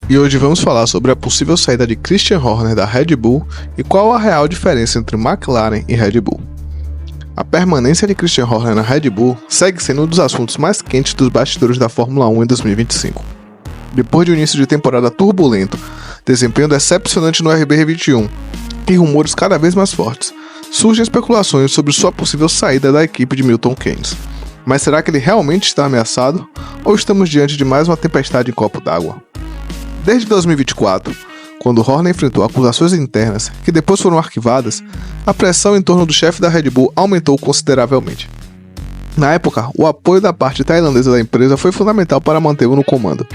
e hoje vamos falar sobre a possível saída de Christian Horner da Red Bull e qual a real diferença entre McLaren e Red Bull. A permanência de Christian Horner na Red Bull segue sendo um dos assuntos mais quentes dos bastidores da Fórmula 1 em 2025. Depois de um início de temporada turbulento, desempenho decepcionante no RB21 e rumores cada vez mais fortes, surgem especulações sobre sua possível saída da equipe de Milton Keynes. Mas será que ele realmente está ameaçado? Ou estamos diante de mais uma tempestade em copo d'água? Desde 2024, quando Horner enfrentou acusações internas que depois foram arquivadas, a pressão em torno do chefe da Red Bull aumentou consideravelmente. Na época, o apoio da parte tailandesa da empresa foi fundamental para mantê-lo no comando.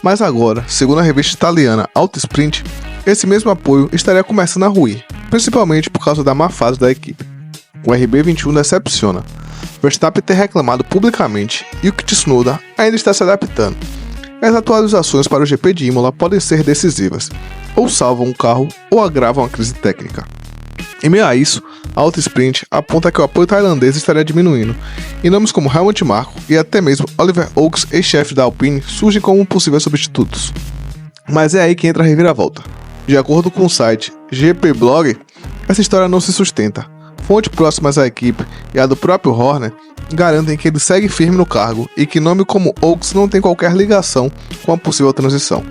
Mas agora, segundo a revista italiana Autosprint, esse mesmo apoio estaria começando a ruir, principalmente por causa da má fase da equipe. O RB21 decepciona. Verstappen ter reclamado publicamente e o Tsunoda ainda está se adaptando. As atualizações para o GP de Imola podem ser decisivas, ou salvam o carro ou agravam a crise técnica. Em meio a isso, a Autosprint aponta que o apoio tailandês estaria diminuindo, e nomes como Helmut Marko e até mesmo Oliver Oakes, ex-chefe da Alpine, surgem como possíveis substitutos. Mas é aí que entra a reviravolta. De acordo com o site GP Blog, essa história não se sustenta. Fontes próximas à equipe e a do próprio Horner garantem que ele segue firme no cargo e que nome como Oakes não tem qualquer ligação com a possível transição.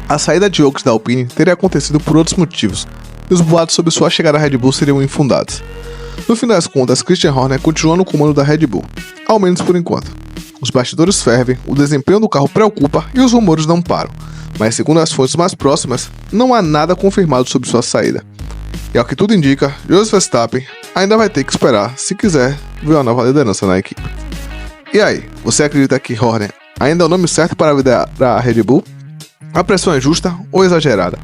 A saída de Oakes da Alpine teria acontecido por outros motivos, e os boatos sobre sua chegada à Red Bull seriam infundados. No fim das contas, Christian Horner continua no comando da Red Bull, ao menos por enquanto. Os bastidores fervem, o desempenho do carro preocupa e os rumores não param, mas segundo as fontes mais próximas, não há nada confirmado sobre sua saída. E ao que tudo indica, Jos Verstappen ainda vai ter que esperar se quiser ver uma nova liderança na equipe. E aí, você acredita que Horner ainda é o nome certo para liderar a Red Bull? A pressão é justa ou exagerada?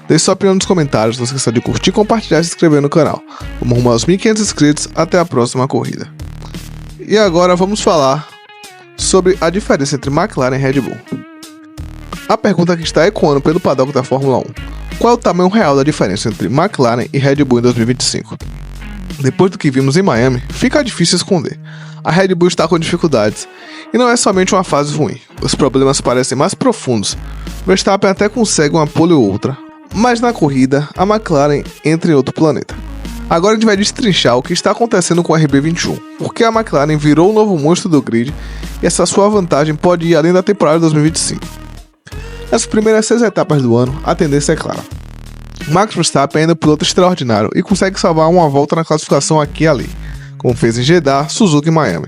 Deixe sua opinião nos comentários, não se esqueça de curtir, compartilhar e se inscrever no canal. Vamos rumo aos 1.500 inscritos até a próxima corrida. E agora vamos falar sobre a diferença entre McLaren e Red Bull. A pergunta que está ecoando pelo paddock da Fórmula 1: qual é o tamanho real da diferença entre McLaren e Red Bull em 2025? Depois do que vimos em Miami, fica difícil esconder. A Red Bull está com dificuldades, e não é somente uma fase ruim. Os problemas parecem mais profundos. Verstappen até consegue uma pole ou outra, mas na corrida, a McLaren entra em outro planeta. Agora a gente vai destrinchar o que está acontecendo com o RB21, porque a McLaren virou o novo monstro do grid e essa sua vantagem pode ir além da temporada de 2025. Nas primeiras 6 etapas do ano, a tendência é clara. Max Verstappen é um piloto extraordinário e consegue salvar uma volta na classificação aqui e ali, como fez em Jeddah, Suzuka e Miami.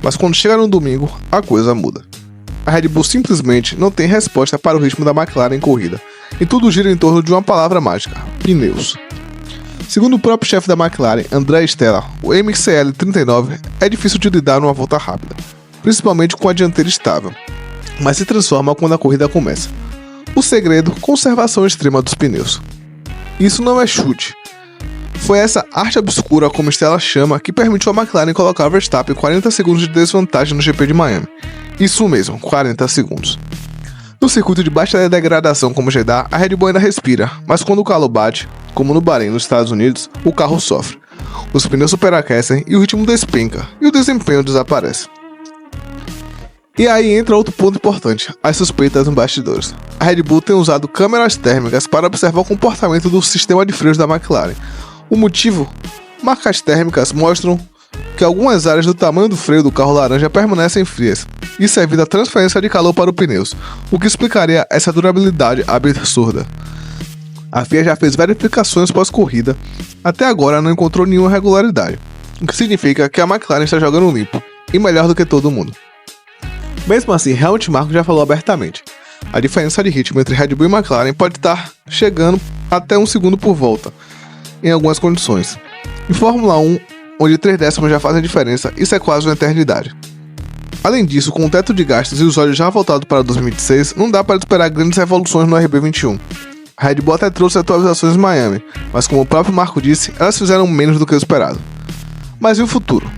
Mas quando chega no domingo, a coisa muda. A Red Bull simplesmente não tem resposta para o ritmo da McLaren em corrida, e tudo gira em torno de uma palavra mágica: pneus. Segundo o próprio chefe da McLaren, André Stella, o MCL39 é difícil de lidar numa volta rápida, principalmente com a dianteira estável, mas se transforma quando a corrida começa. O segredo: conservação extrema dos pneus. Isso não é chute. Foi essa arte obscura, como Stella chama, que permitiu a McLaren colocar Verstappen 40 segundos de desvantagem no GP de Miami. Isso mesmo, 40 segundos. No circuito de baixa degradação como Jeddah, a Red Bull ainda respira, mas quando o calor bate, como no Bahrein nos Estados Unidos, o carro sofre. Os pneus superaquecem e o ritmo despenca, e o desempenho desaparece. E aí entra outro ponto importante: as suspeitas nos bastidores. A Red Bull tem usado câmeras térmicas para observar o comportamento do sistema de freios da McLaren. O motivo? Marcas térmicas mostram que algumas áreas do tamanho do freio do carro laranja permanecem frias. Isso é devido à transferência de calor para os pneus, o que explicaria essa durabilidade absurda. A FIA já fez verificações pós-corrida, até agora não encontrou nenhuma irregularidade, o que significa que a McLaren está jogando limpo, e melhor do que todo mundo. Mesmo assim, Helmut Marko já falou abertamente: a diferença de ritmo entre Red Bull e McLaren pode estar chegando até 1 segundo por volta, em algumas condições. Em Fórmula 1, onde 3 décimos já fazem diferença, isso é quase uma eternidade. Além disso, com o teto de gastos e os olhos já voltados para 2026, não dá para esperar grandes revoluções no RB21. A Red Bull até trouxe atualizações em Miami, mas como o próprio Marko disse, elas fizeram menos do que o esperado. Mas e o futuro?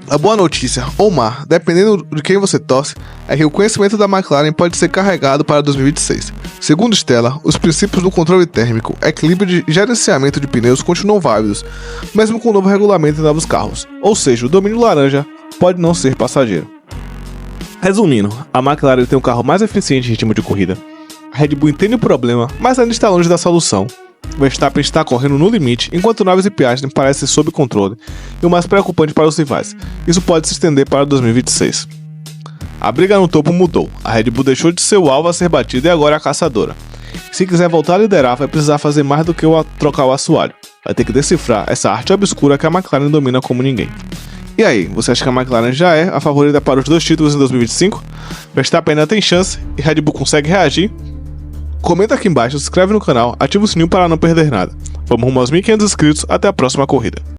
A boa notícia, ou má, dependendo de quem você torce, é que o conhecimento da McLaren pode ser carregado para 2026. Segundo Stella, os princípios do controle térmico, equilíbrio e gerenciamento de pneus continuam válidos, mesmo com o novo regulamento em novos carros, ou seja, o domínio laranja pode não ser passageiro. Resumindo, a McLaren tem um carro mais eficiente em ritmo de corrida, A Red Bull entende o problema, mas ainda está longe da solução. Verstappen está correndo no limite, enquanto Norris e Piastri parecem sob controle, e o mais preocupante para os rivais, isso pode se estender para 2026. A briga no topo mudou, a Red Bull deixou de ser o alvo a ser batido e agora é a caçadora. Se quiser voltar a liderar, vai precisar fazer mais do que trocar o assoalho. Vai ter que decifrar essa arte obscura que a McLaren domina como ninguém. E aí, você acha que a McLaren já é a favorita para os 2 títulos em 2025? Verstappen ainda tem chance e Red Bull consegue reagir? Comenta aqui embaixo, se inscreve no canal, ativa o sininho para não perder nada. Vamos rumo aos 1.500 inscritos, até a próxima corrida.